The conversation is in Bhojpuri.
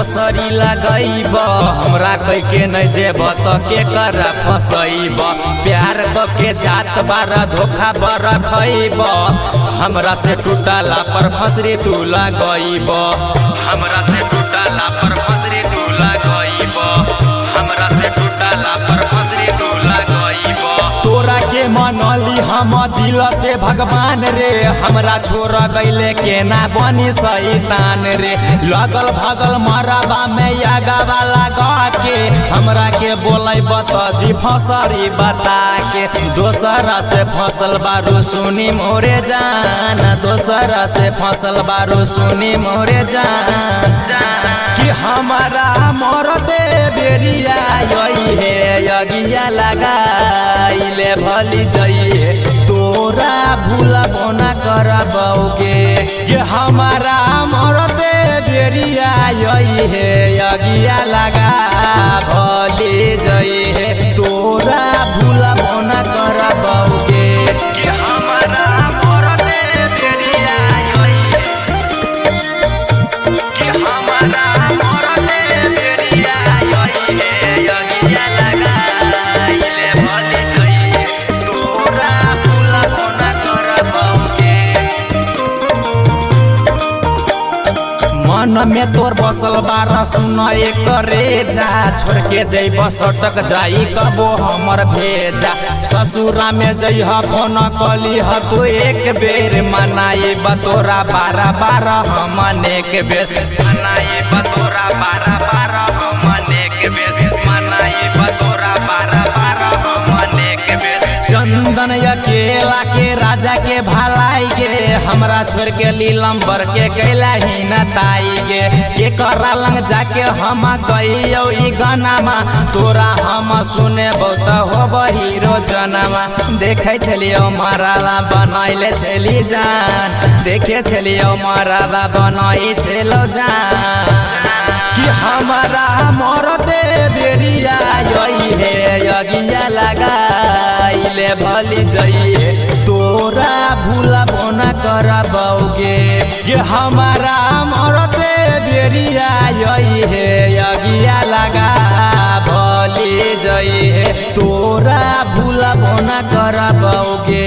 फसरी लगैब हमरा कह के नहीं जेब तो के कर फसैब प्यार के जात बार धोखा बर खैब हमरा से टूटला पर फसरी तू लगैब हमरा से टूटला पर फसरी तू लगैब हमरा से टूटला पर फसरी तू लगैब तोरा के मनली हम दिल से भगवान रे हमरा छोड़ गईले के ना बनी शैतान रे लगल भगल मरबा में यागावा लगा के हमरा के बोलै बतदी फसरी बता के दोसरा से फसल बारू सुनी मोरे जान दोसरा से फसल बारू सुनी मोरे जान कि हमारा मरदे बेरिया यही है यगिया लगाइले भली जइए तोरा भूला बोना करबौगे कि हमारा मरदे बेरिया यही है यगिया लगा भली जइए तोरा भूला बोना करबौगे कि हमारा मरदे बेरिया यही कि हमारा मरदे बेरिया यही है यगिया लगाइले भली जइए तोरा भूला बोना करबौगे मन में तोर बसल बार सुन एक रे जा छोड़ के जइब सटक जाई कबो हमर भेजा ससुरा में जइह फोन कली ह तू एक बेर मनाई बतोरा 12 हम एक बेर मनाई बतोरा 12 हम एक बेर मनाई बतोरा 12 हम एक बेर चंदन अकेला के राजा के भलाई गे हमरा छोड़ के लीलम्बर के कैला ही न ताई गे के करा लंग जाके हम गइयो ई गानामा तोरा हम सुने बहुत होब हीरो जनमा देखे छलियो मराला बनैले छली जान देखे छलियो मराला बनाई छलो जान कि हमारा मरदे बेरिया यही है यगिया लगाइले भली जइए तोरा भूला बोना करबौगे कि हमारा मरदे बेरिया यही है यगिया लगा भली जइए तोरा भूला बोना करबौगे।